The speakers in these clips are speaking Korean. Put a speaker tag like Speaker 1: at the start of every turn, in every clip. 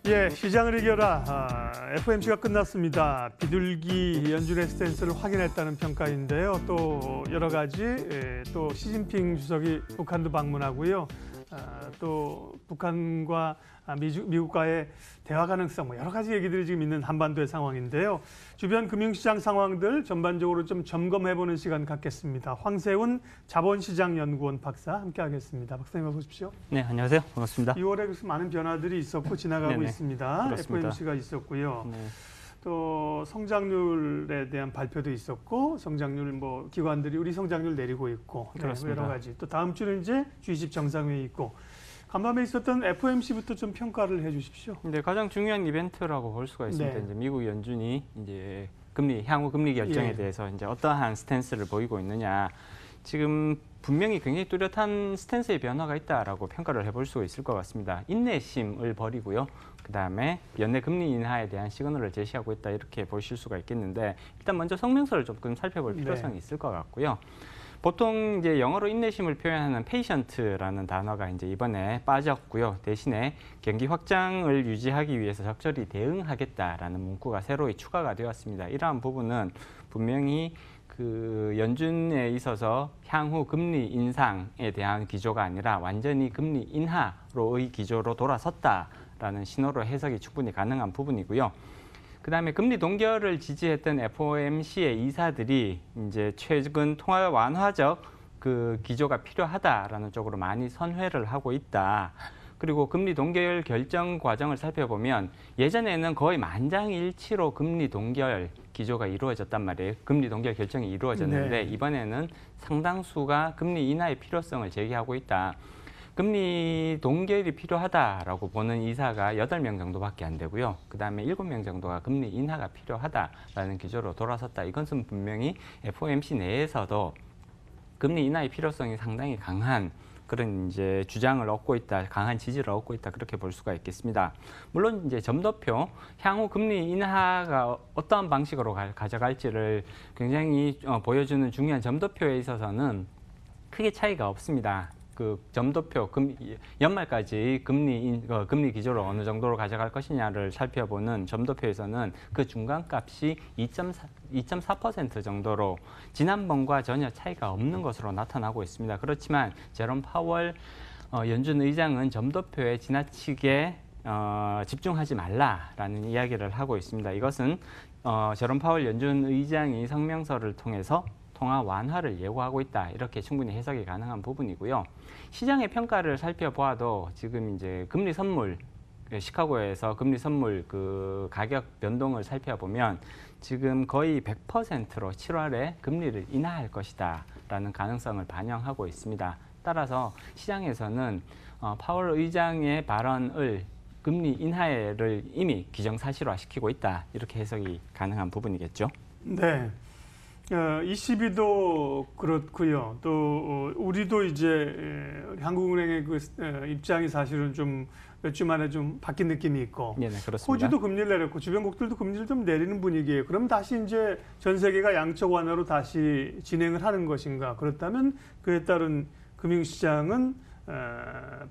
Speaker 1: 예, 시장을 이겨라. FOMC가 끝났습니다. 비둘기 연준의 스탠스를 확인했다는 평가인데요. 또 여러 가지, 또 시진핑 주석이 북한도 방문하고요. 또 북한과 미국과의 대화 가능성, 여러 가지 얘기들이 지금 있는 한반도의 상황인데요. 주변 금융시장 상황들 전반적으로 좀 점검해보는 시간 갖겠습니다. 황세훈 자본시장연구원 박사 함께하겠습니다. 박사님 어서 오십시오.
Speaker 2: 네, 안녕하세요. 반갑습니다.
Speaker 1: 2월에 많은 변화들이 있었고 지나가고
Speaker 2: 네네.
Speaker 1: 있습니다.
Speaker 2: 그렇습니다.
Speaker 1: FOMC가 있었고요.
Speaker 2: 네.
Speaker 1: 또 성장률에 대한 발표도 있었고 성장률 기관들이 우리 성장률 내리고 있고
Speaker 2: 그렇습니다.
Speaker 1: 여러 가지 또 다음 주는 이제 G20 정상회의 있고 간밤에 있었던 FOMC부터 좀 평가를 해주십시오.
Speaker 2: 네, 가장 중요한 이벤트라고 볼 수가 있습니다.
Speaker 1: 네.
Speaker 2: 이제 미국 연준이 이제 향후 금리 결정에
Speaker 1: 예.
Speaker 2: 대해서 이제 어떠한 스탠스를 보이고 있느냐. 지금 분명히 굉장히 뚜렷한 스탠스의 변화가 있다라고 평가를 해볼 수 있을 것 같습니다. 인내심을 버리고요. 그다음에 연내 금리 인하에 대한 시그널을 제시하고 있다 이렇게 보실 수가 있겠는데 일단 먼저 성명서를 조금 살펴볼 필요성이 있을 것 같고요. 보통 이제 영어로 인내심을 표현하는 patient라는 단어가 이제 이번에 빠졌고요. 대신에 경기 확장을 유지하기 위해서 적절히 대응하겠다라는 문구가 새로 추가가 되었습니다. 이러한 부분은 분명히 그 연준에 있어서 향후 금리 인상에 대한 기조가 아니라 완전히 금리 인하로의 기조로 돌아섰다라는 신호로 해석이 충분히 가능한 부분이고요. 그다음에 금리 동결을 지지했던 FOMC의 이사들이 이제 최근 통화 완화적 그 기조가 필요하다라는 쪽으로 많이 선회를 하고 있다. 그리고 금리 동결 결정 과정을 살펴보면 예전에는 거의 만장일치로 금리 동결 기조가 이루어졌단 말이에요. 금리 동결 결정이 이루어졌는데
Speaker 1: 네.
Speaker 2: 이번에는 상당수가 금리 인하의 필요성을 제기하고 있다. 금리 동결이 필요하다라고 보는 이사가 8명 정도밖에 안 되고요. 그다음에 7명 정도가 금리 인하가 필요하다라는 기조로 돌아섰다. 이것은 분명히 FOMC 내에서도 금리 인하의 필요성이 상당히 강한 그런 이제 주장을 얻고 있다, 강한 지지를 얻고 있다 그렇게 볼 수가 있겠습니다. 물론 이제 점도표 향후 금리 인하가 어떠한 방식으로 가져갈지를 굉장히 보여주는 중요한 점도표에 있어서는 크게 차이가 없습니다. 그 점도표 연말까지 금리 기조를 어느 정도로 가져갈 것이냐를 살펴보는 점도표에서는 그 중간값이 2.4% 정도로 지난번과 전혀 차이가 없는 것으로 나타나고 있습니다. 그렇지만 제롬 파월 연준 의장은 점도표에 지나치게 집중하지 말라라는 이야기를 하고 있습니다. 이것은 제롬 파월 연준 의장이 성명서를 통해서 통화 완화를 예고하고 있다. 이렇게 충분히 해석이 가능한 부분이고요. 시장의 평가를 살펴보아도 지금 이제 금리 선물, 시카고에서 금리 선물 그 가격 변동을 살펴보면 지금 거의 100%로 7월에 금리를 인하할 것이다. 라는 가능성을 반영하고 있습니다. 따라서 시장에서는 파월 의장의 발언을 금리 인하를 이미 기정사실화시키고 있다. 이렇게 해석이 가능한 부분이겠죠.
Speaker 1: 네. ECB도 그렇고요. 또 우리도 이제 한국은행의 그 입장이 사실은 좀 몇 주 만에 좀 바뀐 느낌이 있고,
Speaker 2: 네네, 그렇습니다.
Speaker 1: 호주도 금리를 내렸고 주변국들도 금리를 좀 내리는 분위기예요. 그럼 다시 이제 전 세계가 양적 완화로 다시 진행을 하는 것인가? 그렇다면 그에 따른 금융시장은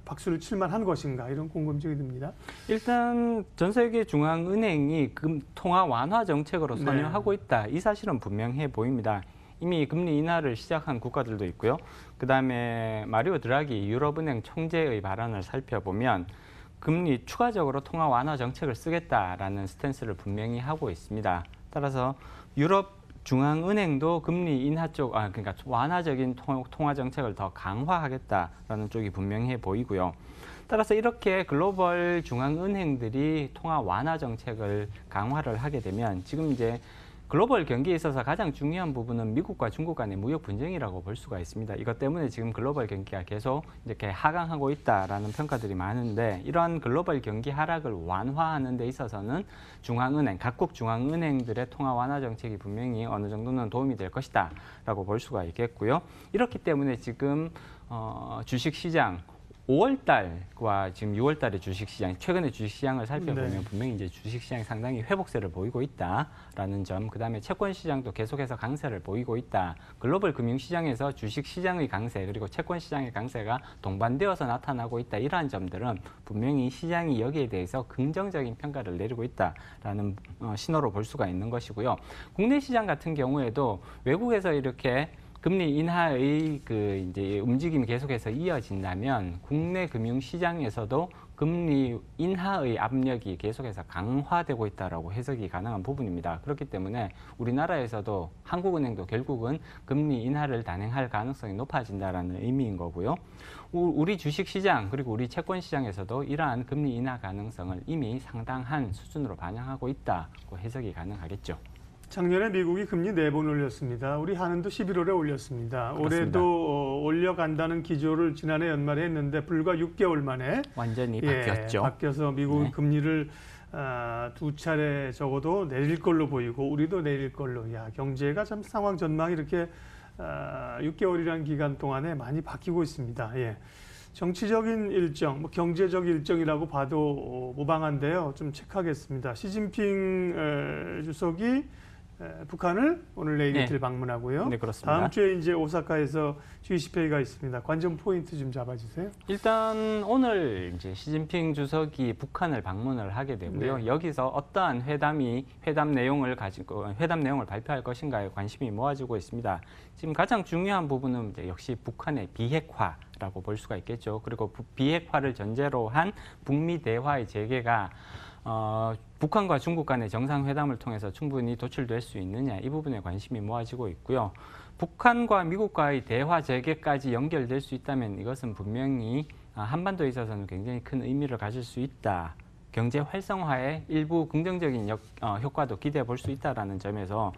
Speaker 1: 박수를 칠만한 것인가? 이런 궁금증이 듭니다.
Speaker 2: 일단 전 세계 중앙은행이 통화 완화 정책으로 선회하고 있다. 이 사실은 분명해 보입니다. 이미 금리 인하를 시작한 국가들도 있고요. 그다음에 마리오 드라기 유럽은행 총재의 발언을 살펴보면 금리 추가적으로 통화 완화 정책을 쓰겠다라는 스탠스를 분명히 하고 있습니다. 따라서 유럽 중앙은행도 금리 인하 쪽, 그러니까 완화적인 통화 정책을 더 강화하겠다라는 쪽이 분명해 보이고요. 따라서 이렇게 글로벌 중앙은행들이 통화 완화 정책을 강화를 하게 되면 지금 이제 글로벌 경기에 있어서 가장 중요한 부분은 미국과 중국 간의 무역 분쟁이라고 볼 수가 있습니다. 이것 때문에 지금 글로벌 경기가 계속 이렇게 하강하고 있다라는 평가들이 많은데 이러한 글로벌 경기 하락을 완화하는 데 있어서는 중앙은행, 각국 중앙은행들의 통화 완화 정책이 분명히 어느 정도는 도움이 될 것이다라고 볼 수가 있겠고요. 이렇기 때문에 지금 주식시장 5월 달과 지금 6월 달의 주식시장, 최근의 주식시장을 살펴보면
Speaker 1: 네.
Speaker 2: 분명히 이제 주식시장이 상당히 회복세를 보이고 있다라는 점, 그다음에 채권시장도 계속해서 강세를 보이고 있다. 글로벌 금융시장에서 주식시장의 강세 그리고 채권시장의 강세가 동반되어서 나타나고 있다. 이러한 점들은 분명히 시장이 여기에 대해서 긍정적인 평가를 내리고 있다라는 신호로 볼 수가 있는 것이고요. 국내 시장 같은 경우에도 외국에서 이렇게 금리 인하의 그 이제 움직임이 계속해서 이어진다면 국내 금융 시장에서도 금리 인하의 압력이 계속해서 강화되고 있다라고 해석이 가능한 부분입니다. 그렇기 때문에 우리나라에서도 한국은행도 결국은 금리 인하를 단행할 가능성이 높아진다라는 의미인 거고요. 우리 주식 시장 그리고 우리 채권 시장에서도 이러한 금리 인하 가능성을 이미 상당한 수준으로 반영하고 있다고 해석이 가능하겠죠.
Speaker 1: 작년에 미국이 금리 4번 올렸습니다. 우리 한은도 11월에 올렸습니다.
Speaker 2: 그렇습니다.
Speaker 1: 올해도 올려간다는 기조를 지난해 연말에 했는데 불과 6개월 만에
Speaker 2: 완전히 바뀌었죠.
Speaker 1: 바뀌어서 미국
Speaker 2: 네.
Speaker 1: 금리를 2차례 적어도 내릴 걸로 보이고 우리도 내릴 걸로. 경제가 참 상황 전망이 이렇게 6개월이라는 기간 동안에 많이 바뀌고 있습니다. 정치적인 일정, 경제적 일정이라고 봐도 무방한데요. 좀 체크하겠습니다. 시진핑 주석이 북한을 오늘 내일 이틀 방문하고요.
Speaker 2: 네, 그렇습니다.
Speaker 1: 다음 주에 이제 오사카에서 G20 회의가 있습니다. 관전 포인트 좀 잡아주세요.
Speaker 2: 일단 오늘 이제 시진핑 주석이 북한을 방문을 하게 되고요.
Speaker 1: 네.
Speaker 2: 여기서 어떠한 회담 내용을 발표할 것인가에 관심이 모아지고 있습니다. 지금 가장 중요한 부분은 이제 역시 북한의 비핵화라고 볼 수가 있겠죠. 그리고 비핵화를 전제로 한 북미 대화의 재개가 북한과 중국 간의 정상회담을 통해서 충분히 도출될 수 있느냐, 이 부분에 관심이 모아지고 있고요. 북한과 미국과의 대화 재개까지 연결될 수 있다면 이것은 분명히 한반도에 있어서는 굉장히 큰 의미를 가질 수 있다. 경제 활성화에 일부 긍정적인 효과도 기대해 볼 수 있다는 점에서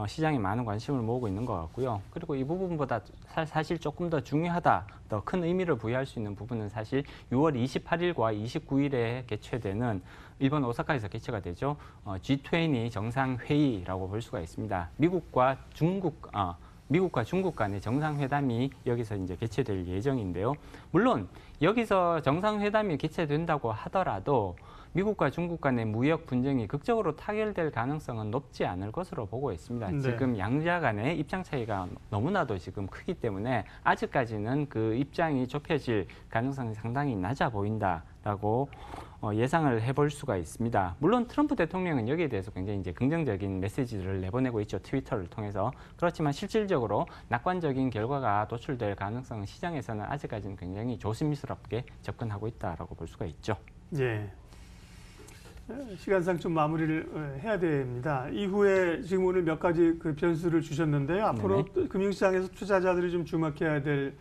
Speaker 2: 시장이 많은 관심을 모으고 있는 것 같고요. 그리고 이 부분보다 사실 조금 더 중요하다, 더 큰 의미를 부여할 수 있는 부분은 사실 6월 28일과 29일에 개최되는 일본 오사카에서 개최가 되죠. G20 정상회의라고 볼 수가 있습니다. 미국과 중국 간의 정상회담이 여기서 이제 개최될 예정인데요. 물론 여기서 정상회담이 개최된다고 하더라도 미국과 중국 간의 무역 분쟁이 극적으로 타결될 가능성은 높지 않을 것으로 보고 있습니다.
Speaker 1: 네.
Speaker 2: 지금 양자 간의 입장 차이가 너무나도 지금 크기 때문에 아직까지는 그 입장이 좁혀질 가능성이 상당히 낮아 보인다라고 예상을 해볼 수가 있습니다. 물론 트럼프 대통령은 여기에 대해서 굉장히 이제 긍정적인 메시지를 내보내고 있죠. 트위터를 통해서. 그렇지만 실질적으로 낙관적인 결과가 도출될 가능성은 시장에서는 아직까지는 굉장히 조심스럽게 접근하고 있다라고 볼 수가 있죠.
Speaker 1: 예. 시간상 좀 마무리를 해야 됩니다. 이후에 지금 오늘 몇 가지 그 변수를 주셨는데요. 앞으로 금융시장에서 투자자들이 좀 주목해야 될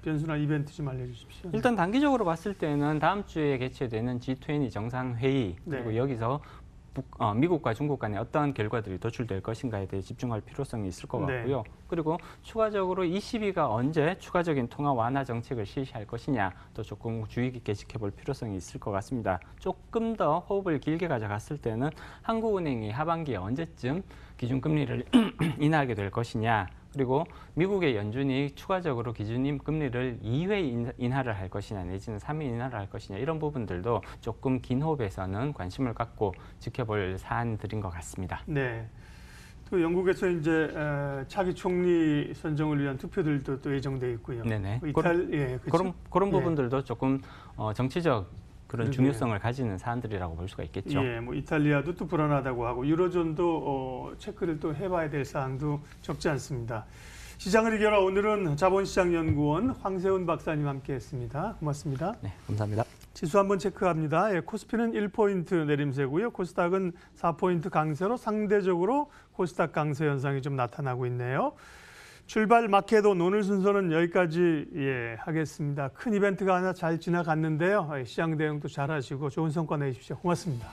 Speaker 1: 변수나 이벤트 좀 알려주십시오.
Speaker 2: 일단 단기적으로 봤을 때는 다음 주에 개최되는 G20 정상회의 그리고
Speaker 1: 네.
Speaker 2: 여기서 미국과 중국 간에 어떠한 결과들이 도출될 것인가에 대해 집중할 필요성이 있을 것 같고요.
Speaker 1: 네.
Speaker 2: 그리고 추가적으로 ECB가 언제 추가적인 통화 완화 정책을 실시할 것이냐 또 조금 주의 깊게 지켜볼 필요성이 있을 것 같습니다. 조금 더 호흡을 길게 가져갔을 때는 한국은행이 하반기에 언제쯤 기준금리를 인하하게 될 것이냐, 그리고 미국의 연준이 추가적으로 기준금리를 2회 인하를 할 것이냐 내지는 3회 인하를 할 것이냐, 이런 부분들도 조금 긴 호흡에서는 관심을 갖고 지켜볼 사안들인 것 같습니다.
Speaker 1: 네. 또 영국에서 이제 차기 총리 선정을 위한 투표들도 또 예정돼 있고요.
Speaker 2: 네네.
Speaker 1: 그렇죠?
Speaker 2: 그런 부분들도 조금 정치적 그런
Speaker 1: 네.
Speaker 2: 중요성을 가지는 사안들이라고 볼 수가 있겠죠.
Speaker 1: 뭐 이탈리아도 또 불안하다고 하고 유로존도 체크를 또 해봐야 될 사항도 적지 않습니다. 시장을 이겨라, 오늘은 자본시장연구원 황세훈 박사님 함께했습니다. 고맙습니다.
Speaker 2: 네, 감사합니다.
Speaker 1: 지수 한번 체크합니다. 코스피는 1포인트 내림세고요. 코스닥은 4포인트 강세로 상대적으로 코스닥 강세 현상이 좀 나타나고 있네요. 출발 마케도 오늘 순서는 여기까지 하겠습니다. 큰 이벤트가 하나 잘 지나갔는데요. 시장 대응도 잘 하시고 좋은 성과 내십시오. 고맙습니다.